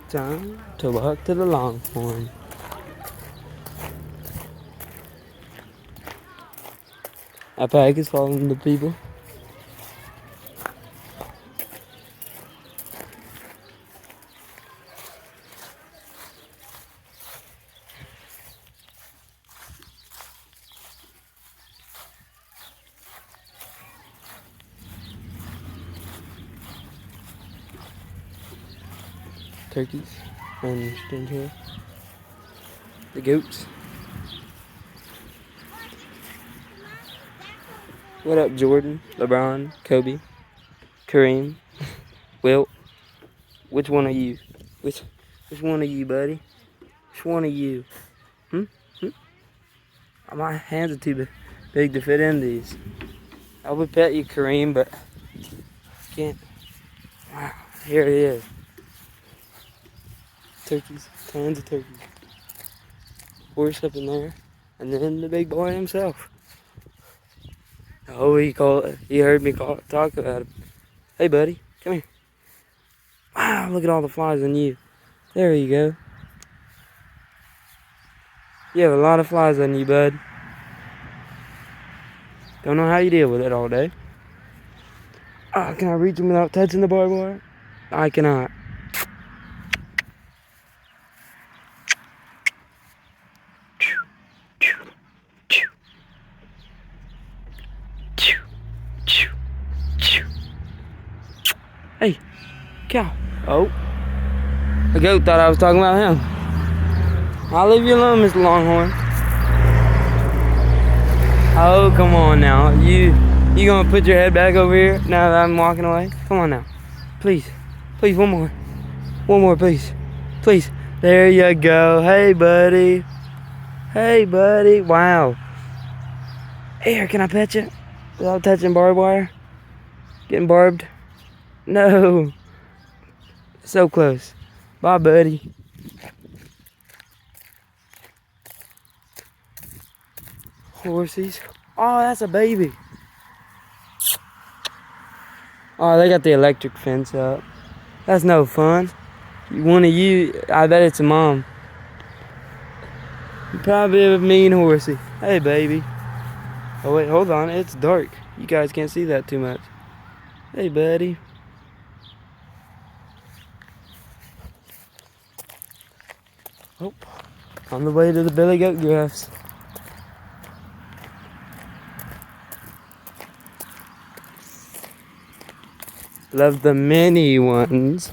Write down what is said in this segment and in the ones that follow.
Time to walk to the Longhorn. That pack is following the people. Turkeys and strange here. The goats. What up, Jordan, LeBron, Kobe, Kareem, Wilt? Which one are you? Which one are you, buddy? Which one are you? Hmm? My hands are too big to fit in these. I would pet you, Kareem, but I can't. Wow, here it is. Turkeys, tons of turkeys. Horse up in there, and then the big boy himself. Oh, he heard me talk about him. Hey, buddy, come here. Wow, look at all the flies on you. There you go. You have a lot of flies on you, bud. Don't know how you deal with it all day. Oh, can I reach them without touching the barbed wire? I cannot. Hey, cow. Oh. A goat thought I was talking about him. I'll leave you alone, Mr. Longhorn. Oh, come on now. You gonna put your head back over here now that I'm walking away? Come on now. Please. Please, one more. One more, please. Please. There you go. Hey, buddy. Hey, buddy. Wow. Here, can I pet you? Without touching barbed wire? Getting barbed? No. So close. Bye, buddy. Horsies. Oh, that's a baby. Oh, they got the electric fence up. That's no fun. One of you, I bet it's a mom. Probably a mean horsey. Hey, baby. Oh, wait, hold on. It's dark. You guys can't see that too much. Hey, buddy. Oh, on the way to the Billy Goat Graphs. Love the mini ones.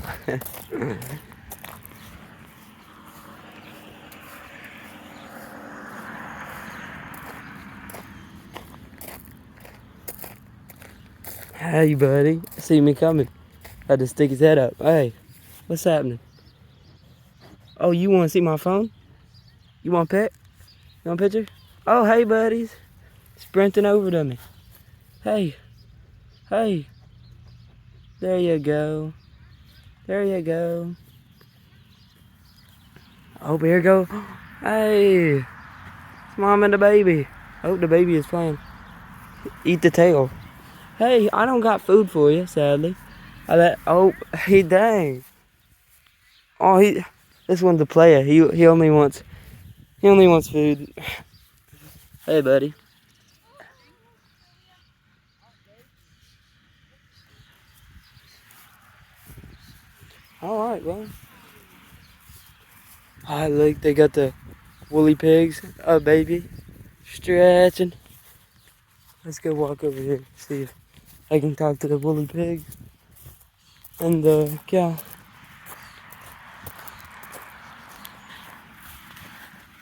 Hey, buddy. See me coming. Had to stick his head up. Hey, what's happening? Oh, you want to see my phone? You want a pet? You want a picture? Oh, hey, buddies. Sprinting over to me. Hey. Hey. There you go. There you go. Oh, here go. Hey. It's mom and the baby. Oh, the baby is playing. Eat the tail. Hey, I don't got food for you, sadly. Oh, hey, dang. Oh, this one's a player. He only wants food. Hey, buddy. All right, well. Ah, look, they got the woolly pigs. Oh, baby, stretching. Let's go walk over here, see if I can talk to the woolly pig and the cow.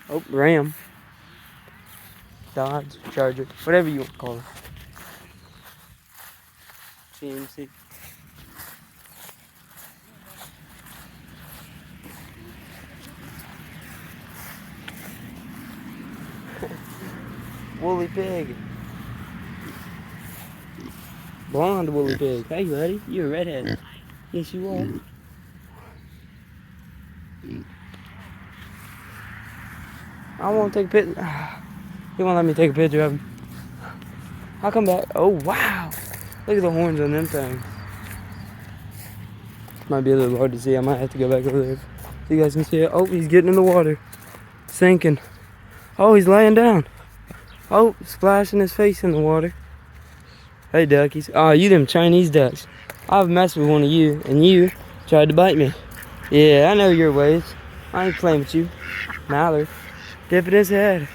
Oh, Ram. Dodge, Charger, whatever you want to call it. GMC. Woolly pig. Blonde woolly pig. Hey, buddy, you're a redhead. Yes, you are. I want to take a picture. He won't let me take a picture of him. I'll come back. Oh, wow. Look at the horns on them things. Might be a little hard to see. I might have to go back over there so you guys can see it. Oh, he's getting in the water. Sinking. Oh, he's laying down. Oh, splashing his face in the water. Hey, duckies. Oh, you them Chinese ducks. I've messed with one of you, and you tried to bite me. Yeah, I know your ways. I ain't playing with you. Mallard. Dipping his head.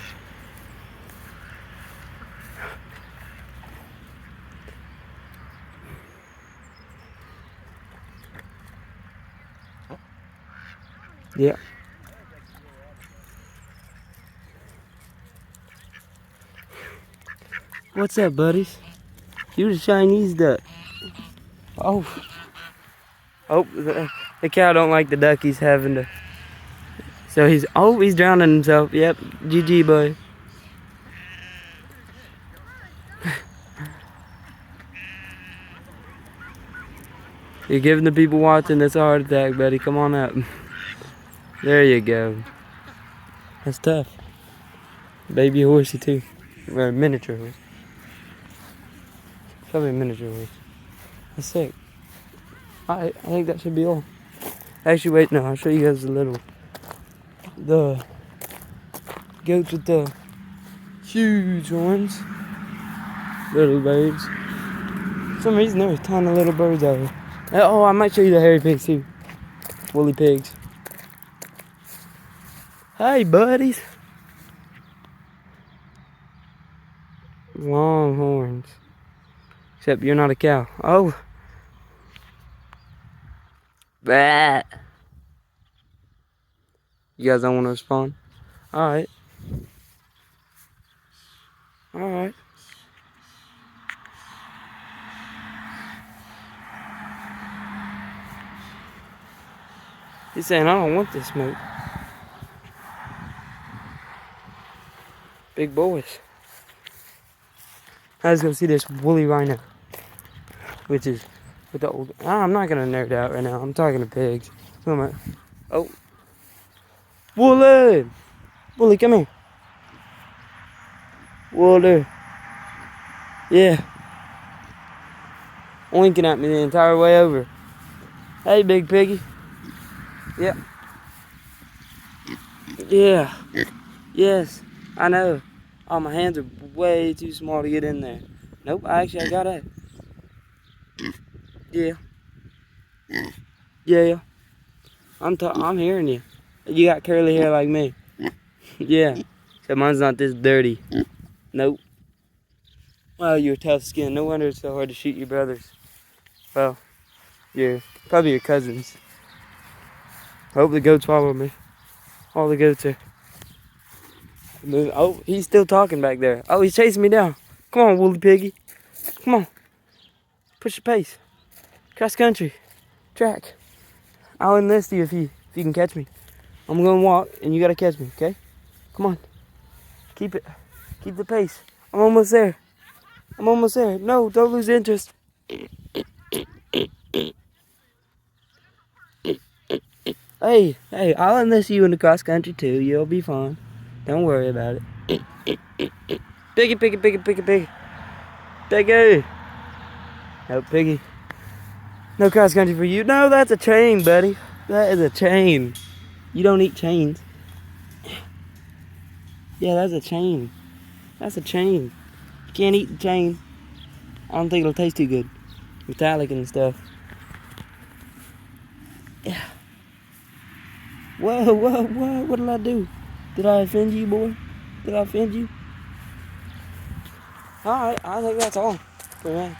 Yeah. What's up, buddies? You the Chinese duck. Oh. Oh, the cow don't like the duckies having to. So he's drowning himself. Yep, GG, buddy. You're giving the people watching this a heart attack, buddy. Come on up. There you go. That's tough. Baby horsey too. Or miniature horse. Probably a miniature horse. That's sick. Alright, I think that should be all. Actually, wait, no, I'll show you guys the goats with the huge horns. Little birds. For some reason, there was tiny little birds out here. Oh, I might show you the hairy pigs too. Woolly pigs. Hey, buddies. Long horns. Except you're not a cow. Oh. Bah. You guys don't want to respond? Alright. Alright. He's saying, I don't want this smoke. Big boys. Let's go see this woolly rhino. Which is with the old. I'm not gonna nerd out right now. I'm talking to pigs. Come on. Oh. Wooly! Wooly, come here. Wooly. Yeah. Winking at me the entire way over. Hey, big piggy. Yep. Yeah. Yes, I know. Oh, my hands are way too small to get in there. Nope, I got it. Yeah. Yeah. I'm hearing you. You got curly hair like me. Yeah. Except mine's not this dirty. Nope. Well, you're tough skin. No wonder it's so hard to shoot your brothers. Well, probably your cousins. I hope the goats follow me. All the goats are moving. Oh, he's still talking back there. Oh, he's chasing me down. Come on, woolly piggy. Come on. Push the pace. Cross country. Track. I'll enlist you if you can catch me. I'm gonna walk and you gotta catch me, okay? Come on. Keep it. Keep the pace. I'm almost there. No, don't lose interest. Hey, I'll enlist you in the cross country too. You'll be fine. Don't worry about it. Piggy. Piggy. No, piggy. No cross country for you. No, that's a chain, buddy. That is a chain. You don't eat chains. Yeah, that's a chain. That's a chain. You can't eat the chain. I don't think it'll taste too good. Metallic and stuff. Yeah. Whoa, what did I do? Did I offend you, boy? Did I offend you? Alright, I think that's all for me.